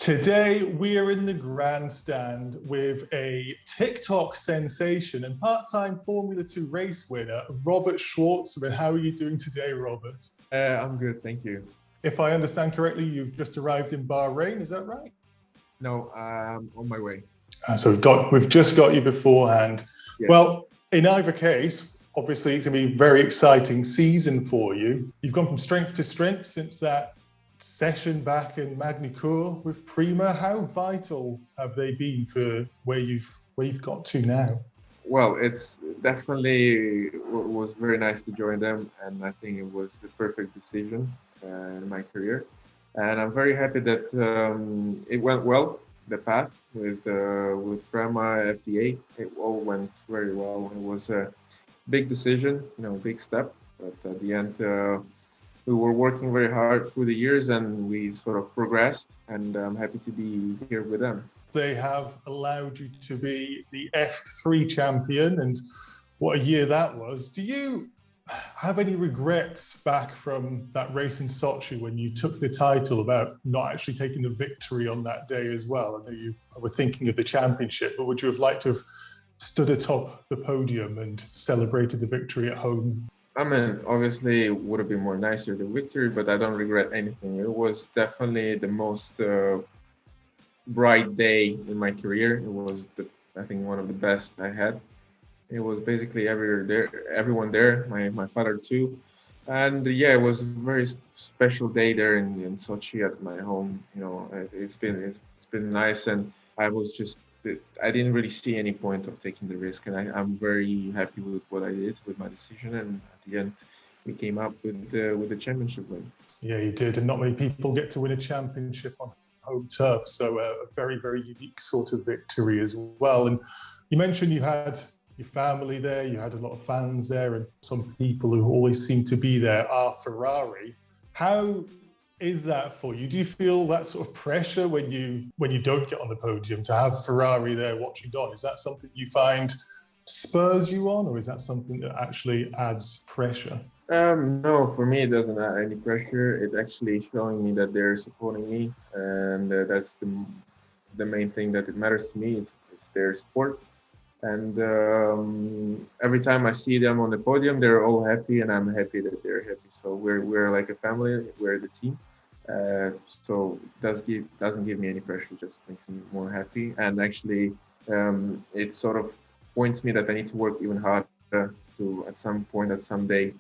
Today, we are in the Grandstand with a TikTok sensation and part-time Formula 2 race winner, Robert Shwartzman. How are you doing today, Robert? I'm good, thank you. If I understand correctly, you've just arrived in Bahrain, is that right? No, I'm on my way. So we've just got you beforehand. Yes. Well, in either case, obviously it's going to be a very exciting season for you. You've gone from strength to strength since that session back in Magny-Cours with Prema. How vital have they been for where you've got to now? Well, it's definitely was very nice to join them, and I think it was the perfect decision in my career. And I'm very happy that it went well. The path with Prema FDA, it all went very well. It was a big decision, big step, but at the end. We were working very hard through the years and we sort of progressed, and I'm happy to be here with them. They have allowed you to be the F3 champion, and what a year that was. Do you have any regrets back from that race in Sochi when you took the title about not actually taking the victory on that day as well? I know you were thinking of the championship, but would you have liked to have stood atop the podium and celebrated the victory at home? I mean, obviously, it would have been more nicer the victory, but I don't regret anything. It was definitely the most bright day in my career. It was, I think, one of the best I had. It was basically everyone there, my father too. And yeah, it was a very special day there in Sochi at my home. It's been nice, and I didn't really see any point of taking the risk, and I'm very happy with what I did with my decision. And at the end, we came up with the championship win. Yeah, you did, and not many people get to win a championship on home turf, so a very, very unique sort of victory as well. And you mentioned you had your family there, you had a lot of fans there, and some people who always seem to be there are Ferrari. How is that for you? Do you feel that sort of pressure when you don't get on the podium to have Ferrari there watching on? Is that something you find spurs you on, or is that something that actually adds pressure? No, for me it doesn't add any pressure. It's actually showing me that they're supporting me, and that's the main thing that it matters to me. It's their support, and every time I see them on the podium, they're all happy, and I'm happy that they're happy. So we're like a family. We're the team. So it doesn't give me any pressure. It just makes me more happy, and actually, it sort of points me that I need to work even harder to at some point, at some day,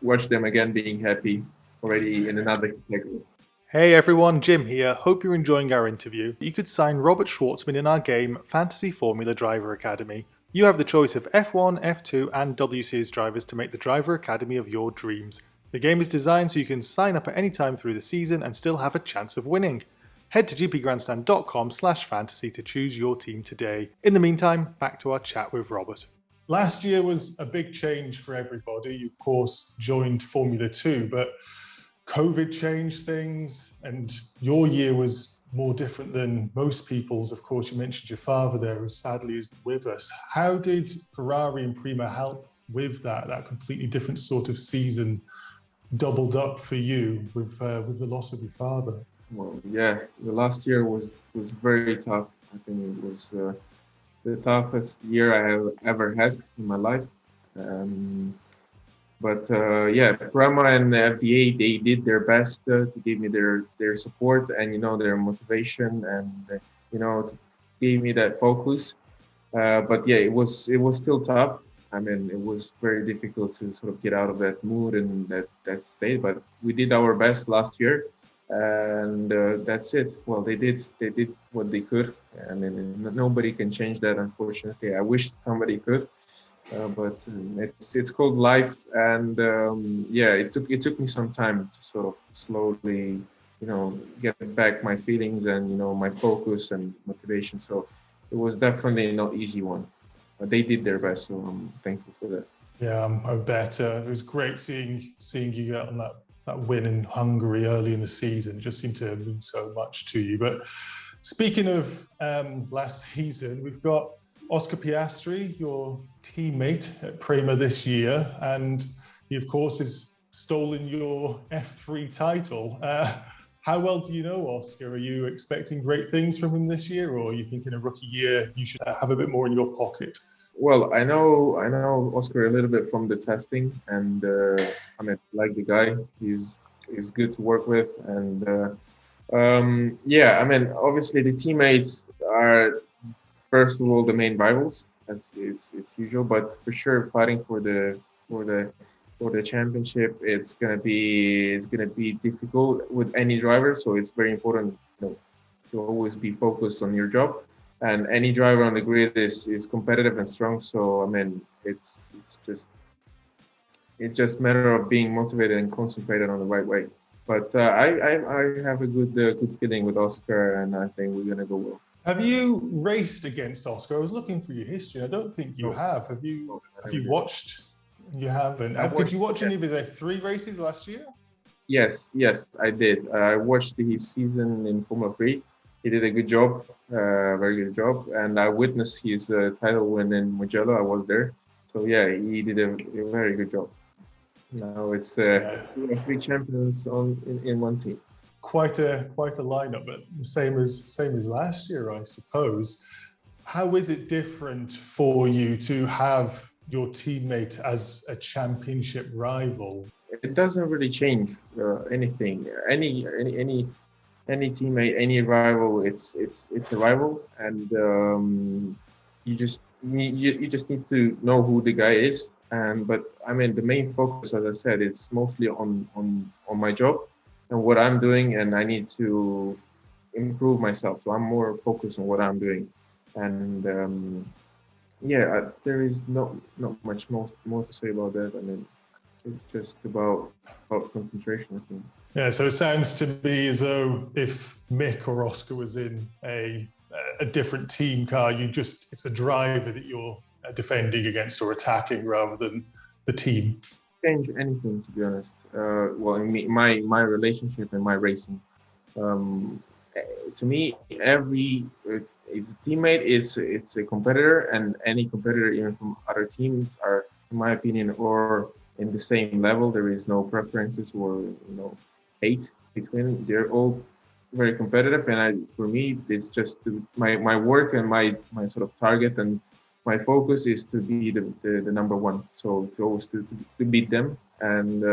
watch them again being happy already in another category. Hey everyone, Jim here. Hope you're enjoying our interview. You could sign Robert Shwartzman in our game, Fantasy Formula Driver Academy. You have the choice of F1, F2 and W Series drivers to make the driver academy of your dreams. The game is designed so you can sign up at any time through the season and still have a chance of winning. Head to gpgrandstand.com/fantasy to choose your team today. In the meantime, back to our chat with Robert. Last year was a big change for everybody. You, of course, joined Formula 2, but COVID changed things, and your year was more different than most people's. Of course, you mentioned your father there, who sadly isn't with us. How did Ferrari and Prema help with that completely different sort of season doubled up for you with the loss of your father? Well, yeah, the last year was very tough. I think it was the toughest year I have ever had in my life. But Prema and the FDA, they did their best to give me their support and their motivation and to give me that focus. But yeah, it was still tough. I mean, it was very difficult to sort of get out of that mood and that state. But we did our best last year, and that's it. Well, they did what they could. I mean, nobody can change that, unfortunately. I wish somebody could. But it's called life, and it took me some time to sort of slowly, get back my feelings and my focus and motivation. So it was definitely not easy one, but they did their best, so I'm thankful for that. Yeah, I bet it was great seeing you get on that win in Hungary early in the season. It just seemed to mean so much to you. But speaking of last season, we've got Oscar Piastri, your teammate at Prema this year, and he, of course, has stolen your F3 title. How well do you know Oscar? Are you expecting great things from him this year, or are you thinking a rookie year you should have a bit more in your pocket? Well, I know Oscar a little bit from the testing, and I mean, like the guy, he's good to work with, and yeah, I mean, obviously the teammates are first of all the main rivals, as it's usual, but for sure fighting for the for the championship, it's gonna be difficult with any driver, so it's very important, to always be focused on your job. And any driver on the grid is competitive and strong. So I mean, it's just matter of being motivated and concentrated on the right way. But I have a good feeling with Oscar, and I think we're gonna go well. Have you raced against Oscar? I was looking for your history. I don't think you No, have. Have you? no, I Have never you did. watched? You haven't. I Did watched. you watch Yeah. any of his three races last year? Yes, I did. I watched his season in Formula 3. He did a good job, very good job. And I witnessed his title win in Mugello. I was there. So yeah, he did a very good job. Now it's Yeah, two or three champions in one team. quite a lineup, but the same as last year, I suppose. How is it different for you to have your teammate as a championship rival? It doesn't really change anything. Any teammate, any rival, it's a rival, and you just need to know who the guy is. And but I mean, the main focus, as I said, is mostly on my job and what I'm doing, and I need to improve myself. So I'm more focused on what I'm doing, and yeah, there is not much more to say about that. I mean, it's just about concentration, I think. Yeah, so it sounds to me as though if Mick or Oscar was in a different team car, it's the driver that you're defending against or attacking rather than the team. Change anything, to be honest. Well, in my relationship and my racing, um, eh, to me, every it's a teammate, it's a competitor, and any competitor, even from other teams, are, in my opinion, or in the same level. There is no preferences or hate between. They're all very competitive, and for me, it's just my work and my sort of target and my focus is to be the number one. So to always to beat them, and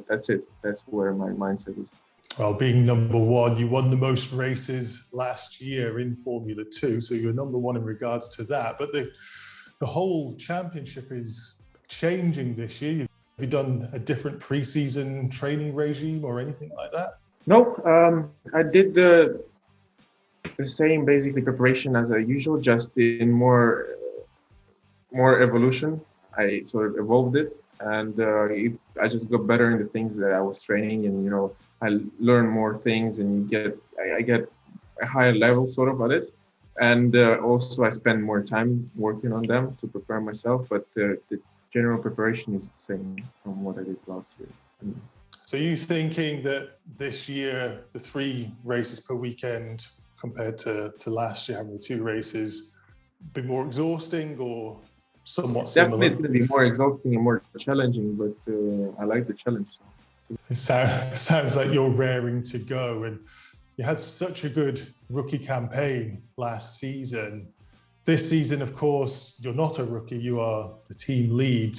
that's it. That's where my mindset is. Well, being number one, you won the most races last year in Formula Two, so you're number one in regards to that. But the whole championship is changing this year. Have you done a different preseason training regime or anything like that? No, I did the same basically preparation as I usual, just in more evolution. I sort of evolved it, and I just got better in the things that I was training, and I learn more things, and I get a higher level sort of at it, and also I spend more time working on them to prepare myself. But the general preparation is the same from what I did last year. So you thinking that this year the 3 races per weekend compared to last year having 2 races be more exhausting or somewhat Definitely, similar? it's going to be more exhausting and more challenging, but I like the challenge. It sounds like you're raring to go, and you had such a good rookie campaign last season. This season, of course, you're not a rookie, you are the team lead.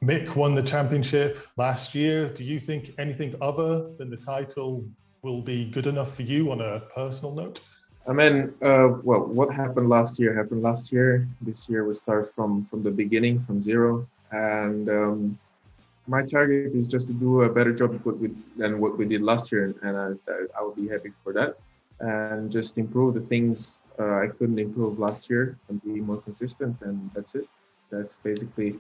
Mick won the championship last year. Do you think anything other than the title will be good enough for you on a personal note? I mean, well, what happened last year happened last year. This year we start from the beginning, from zero, and my target is just to do a better job than what we did last year, and I will be happy for that, and just improve the things I couldn't improve last year and be more consistent, and that's it. That's basically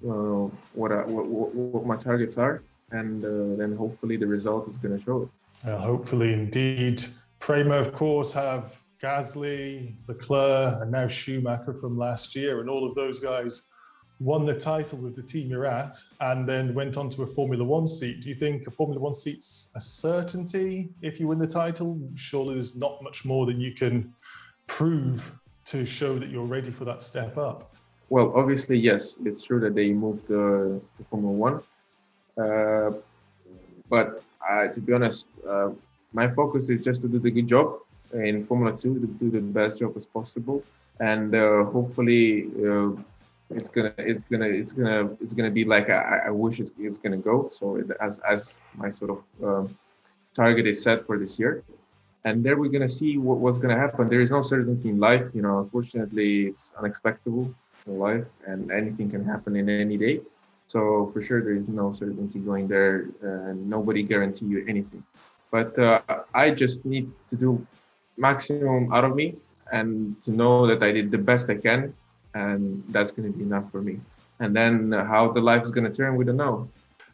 what my targets are, and then hopefully the result is going to show it. Hopefully, indeed. Prema, of course, have Gasly, Leclerc, and now Schumacher from last year, and all of those guys won the title with the team you're at, and then went on to a Formula One seat. Do you think a Formula One seat's a certainty if you win the title? Surely there's not much more than you can prove to show that you're ready for that step up. Well, obviously, yes, it's true that they moved to Formula One, but to be honest, my focus is just to do the good job in Formula 2, to do the best job as possible, and hopefully it's gonna be like I wish it's gonna go. So as my sort of target is set for this year, and there we're gonna see what's gonna happen. There is no certainty in life, you know. Unfortunately, it's unexpected in life, and anything can happen in any day. So for sure, there is no certainty going there, and nobody guarantee you anything. But I just need to do maximum out of me, and to know that I did the best I can, and that's going to be enough for me. And then how the life is going to turn, we don't know.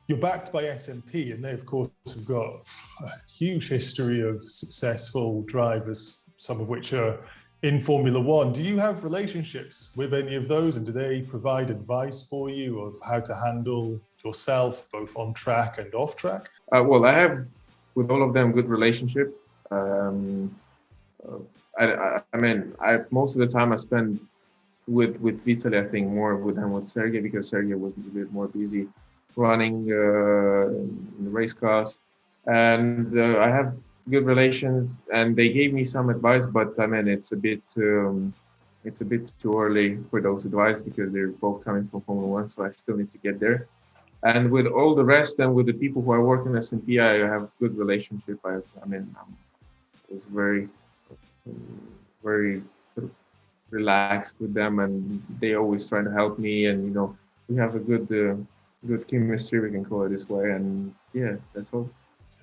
You're backed by SMP, and they, of course, have got a huge history of successful drivers, some of which are in Formula One. Do you have relationships with any of those, and do they provide advice for you of how to handle yourself, both on track and off track? Well, I have with all of them good relationship. Um, I mean, I most of the time I spend with Vitaly, I think more with than with Sergey, because Sergey was a bit more busy running in the race cars, and I have good relations, and they gave me some advice, but I mean it's a bit too early for those advice because they're both coming from Formula One, so I still need to get there. And with all the rest, and with the people who I work in S&P, I have good relationship. I mean, I was very sort of relaxed with them, and they always trying to help me. And you know, we have a good chemistry, we can call it this way. And yeah, that's all.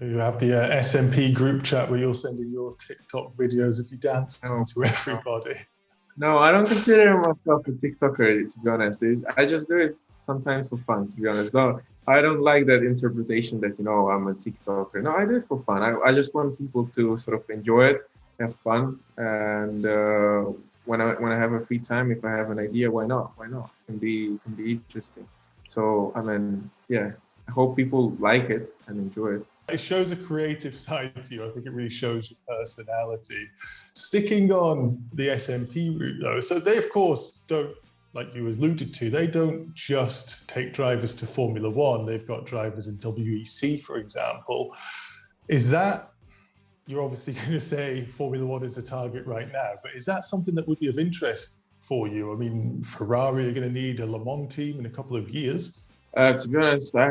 You have the SMP group chat where you're sending your TikTok videos of you dancing to everybody. No, I don't consider myself a TikToker, to be honest. I just do it sometimes for fun, to be honest. No, I don't like that interpretation that, you know, I'm a TikToker. No, I do it for fun. I just want people to sort of enjoy it, have fun. And when I have a free time, if I have an idea, why not? Why not? It can be interesting. So, I mean, yeah, I hope people like it and enjoy it. It shows a creative side to you. I think it really shows your personality. Sticking on the SMP route, though, so they, of course, don't, like you alluded to, they don't just take drivers to Formula One. They've got drivers in WEC, for example. Is that, you're obviously going to say Formula One is a target right now, but is that something that would be of interest for you? I mean, Ferrari are going to need a Le Mans team in a couple of years. To be honest, I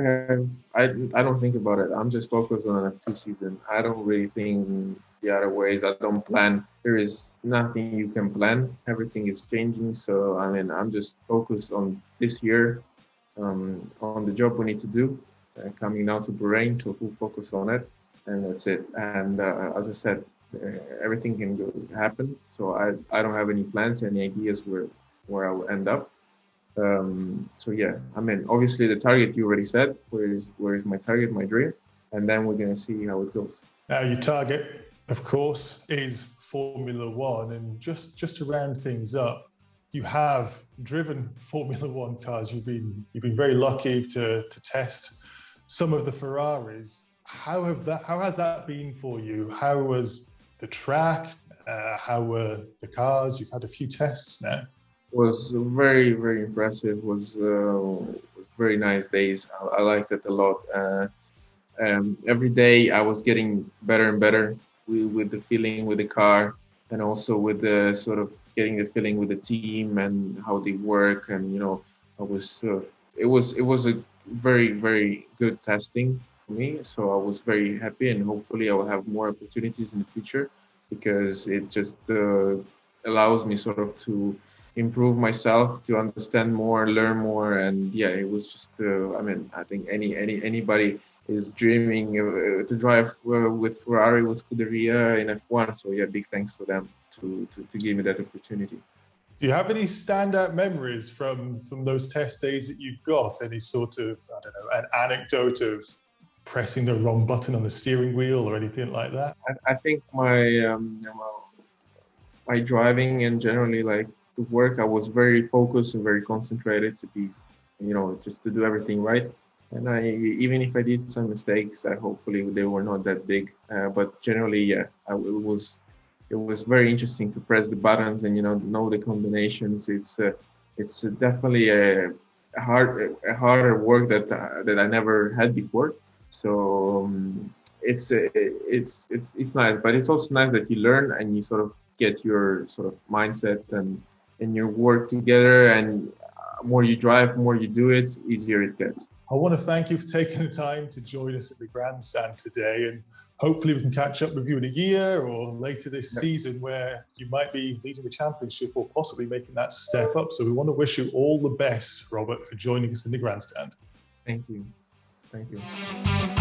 don't think about it. I'm just focused on an F2 season. I don't really think the other ways. I don't plan. There is nothing you can plan. Everything is changing. So I mean, I'm just focused on this year, on the job we need to do. Coming now to Bahrain, so full focus on it, and that's it. And as I said, everything can happen. So I don't have any plans, any ideas where I will end up. So yeah, I mean, obviously the target you already said, where is my target, my dream, and then we're gonna see how it goes. Now your target, of course, is Formula One, and just to round things up, you have driven Formula One cars. You've been very lucky to test some of the Ferraris. How has that been for you? How was the track? How were the cars? You've had a few tests now. Was very, very impressive. Was very nice days. I liked it a lot. Every day I was getting better and better with the feeling with the car, and also with the sort of getting the feeling with the team and how they work. And you know, I was it was a very, very good testing for me. So I was very happy, and hopefully I will have more opportunities in the future, because it just allows me sort of to improve myself, to understand more, learn more. And yeah, it was just I mean, I think anybody is dreaming to drive with Ferrari, with Scuderia in F1. So yeah, big thanks for them to give me that opportunity. Do you have any standout memories from those test days that you've got? Any sort of, I don't know, an anecdote of pressing the wrong button on the steering wheel or anything like that? I think my driving and generally like the work, I was very focused and very concentrated to be, you know, just to do everything right. And even if I did some mistakes, hopefully they were not that big. But generally, yeah, it was very interesting to press the buttons and, you know the combinations. It's definitely a harder work that I never had before. So it's nice, but it's also nice that you learn and you sort of get your sort of mindset and your work together. And more you drive, more you do it, easier it gets. I want to thank you for taking the time to join us at the Grandstand today, and hopefully we can catch up with you in a year or later this season where you might be leading the championship or possibly making that step up. So we want to wish you all the best, Robert, for joining us in the Grandstand. Thank you. Thank you.